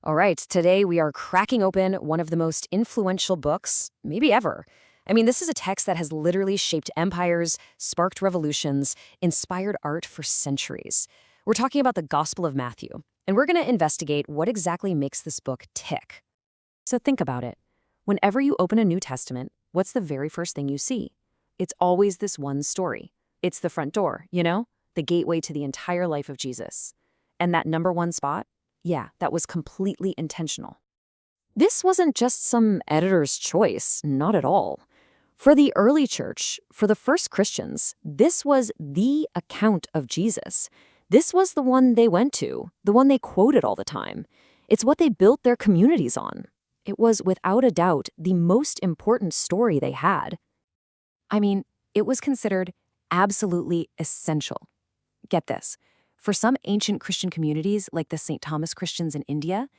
All right, today we are cracking open one of the most influential books, maybe ever. I mean, this is a text that has literally shaped empires, sparked revolutions, inspired art for centuries. We're talking about the Gospel of Matthew, and we're going to investigate what exactly makes this book tick. So think about it. Whenever you open a New Testament, what's the very first thing you see? It's always this one story. It's the front door, the gateway to the entire life of Jesus. And that number one spot? Yeah, that was completely intentional. This wasn't just some editor's choice, not at all. For the early church, for the first Christians, this was the account of Jesus. This was the one they went to, the one they quoted all the time. It's what they built their communities on. It was, without a doubt, the most important story they had. I mean, it was considered absolutely essential. Get this. For some ancient Christian communities, like the St. Thomas Christians in India,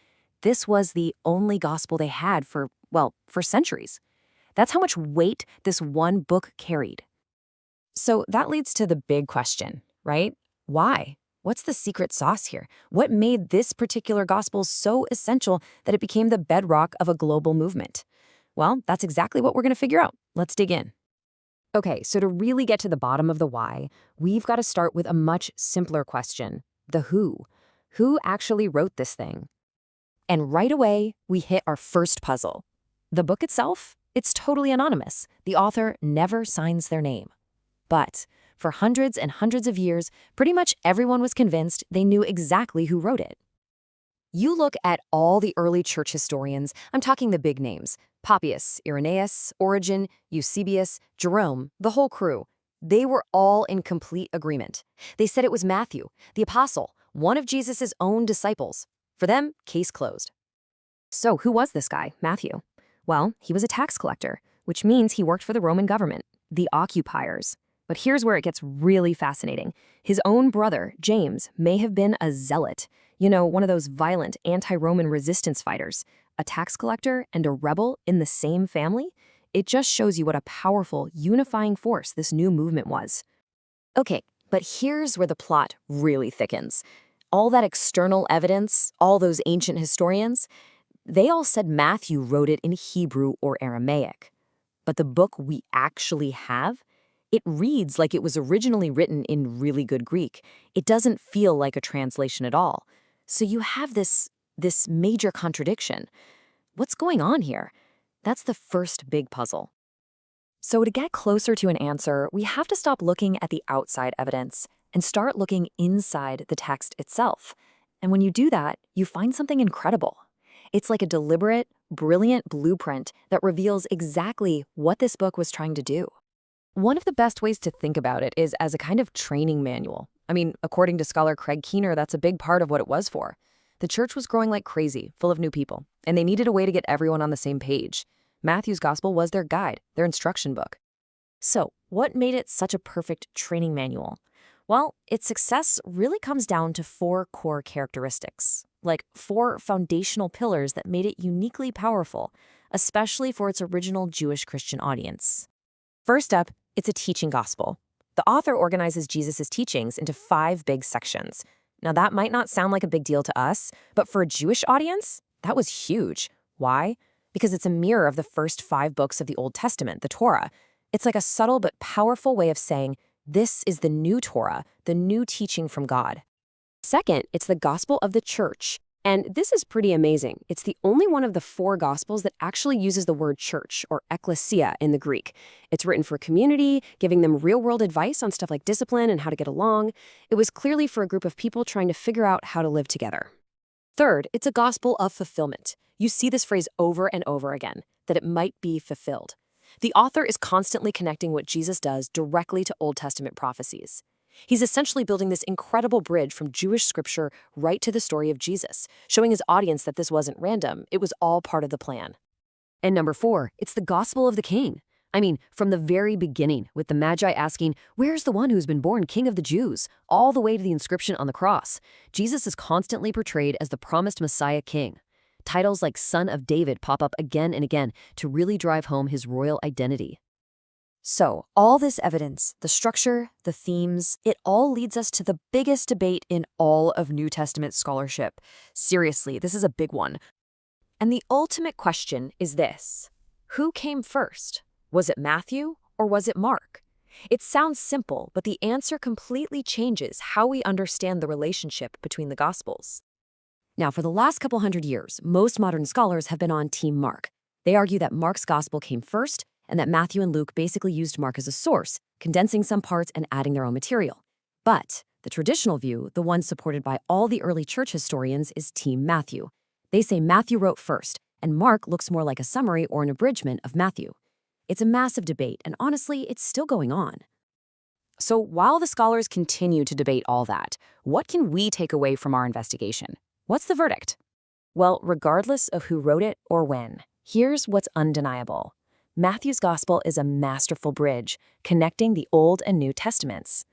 this was the only gospel they had for centuries. That's how much weight this one book carried. So that leads to the big question, right? Why? What's the secret sauce here? What made this particular gospel so essential that it became the bedrock of a global movement? Well, that's exactly what we're going to figure out. Let's dig in. Okay, so to really get to the bottom of the why, we've got to start with a much simpler question, the who. Who actually wrote this thing? And right away, we hit our first puzzle. The book itself, it's totally anonymous. The author never signs their name. But for hundreds and hundreds of years, pretty much everyone was convinced they knew exactly who wrote it. You look at all the early church historians, I'm talking the big names, Papias, Irenaeus, Origen, Eusebius, Jerome, the whole crew. They were all in complete agreement. They said it was Matthew, the apostle, one of Jesus' own disciples. For them, case closed. So who was this guy, Matthew? Well, he was a tax collector, which means he worked for the Roman government, the occupiers. But here's where it gets really fascinating. His own brother, James, may have been a zealot. One of those violent anti-Roman resistance fighters, a tax collector and a rebel in the same family. It just shows you what a powerful, unifying force this new movement was. Okay, but here's where the plot really thickens. All that external evidence, all those ancient historians, they all said Matthew wrote it in Hebrew or Aramaic. But the book we actually have, it reads like it was originally written in really good Greek. It doesn't feel like a translation at all. So you have this major contradiction. What's going on here? That's the first big puzzle. So to get closer to an answer, we have to stop looking at the outside evidence and start looking inside the text itself. And when you do that, you find something incredible. It's like a deliberate, brilliant blueprint that reveals exactly what this book was trying to do. One of the best ways to think about it is as a kind of training manual. I mean, according to scholar Craig Keener, that's a big part of what it was for. The church was growing like crazy, full of new people, and they needed a way to get everyone on the same page. Matthew's gospel was their guide, their instruction book. So, what made it such a perfect training manual? Well, its success really comes down to 4 core characteristics, like 4 foundational pillars that made it uniquely powerful, especially for its original Jewish Christian audience. First up, it's a teaching gospel. The author organizes Jesus' teachings into 5 big sections. Now, that might not sound like a big deal to us, but for a Jewish audience, that was huge. Why? Because it's a mirror of the first 5 books of the Old Testament, the Torah. It's like a subtle but powerful way of saying, this is the new Torah, the new teaching from God. Second, it's the gospel of the church. And this is pretty amazing. It's the only one of the 4 gospels that actually uses the word church, or ekklesia in the Greek. It's written for community, giving them real-world advice on stuff like discipline and how to get along. It was clearly for a group of people trying to figure out how to live together. Third, it's a gospel of fulfillment. You see this phrase over and over again, that it might be fulfilled. The author is constantly connecting what Jesus does directly to Old Testament prophecies. He's essentially building this incredible bridge from Jewish scripture right to the story of Jesus, showing his audience that this wasn't random, it was all part of the plan. And number 4, it's the gospel of the king. I mean, from the very beginning, with the Magi asking, "Where's the one who's been born King of the Jews?" all the way to the inscription on the cross, Jesus is constantly portrayed as the promised Messiah king. Titles like Son of David pop up again and again to really drive home his royal identity. So, all this evidence, the structure, the themes, it all leads us to the biggest debate in all of New Testament scholarship. Seriously, this is a big one. And the ultimate question is this: who came first? Was it Matthew or was it Mark? It sounds simple, but the answer completely changes how we understand the relationship between the Gospels. Now, for the last couple hundred years, most modern scholars have been on Team Mark. They argue that Mark's Gospel came first and that Matthew and Luke basically used Mark as a source, condensing some parts and adding their own material. But the traditional view, the one supported by all the early church historians, is Team Matthew. They say Matthew wrote first, and Mark looks more like a summary or an abridgment of Matthew. It's a massive debate, and honestly, it's still going on. So while the scholars continue to debate all that, what can we take away from our investigation? What's the verdict? Well, regardless of who wrote it or when, here's what's undeniable. Matthew's Gospel is a masterful bridge connecting the Old and New Testaments.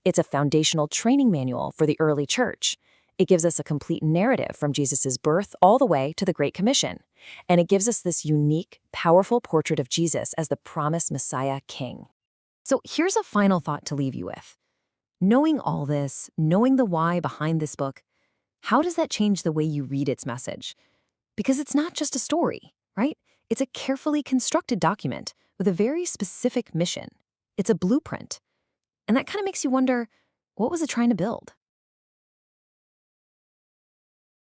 It's a foundational training manual for the early church. It gives us a complete narrative from Jesus' birth all the way to the Great Commission. And it gives us this unique, powerful portrait of Jesus as the promised Messiah King. So here's a final thought to leave you with. Knowing all this, knowing the why behind this book, how does that change the way you read its message? Because it's not just a story, right? It's a carefully constructed document with a very specific mission. It's a blueprint. And that kind of makes you wonder, what was it trying to build?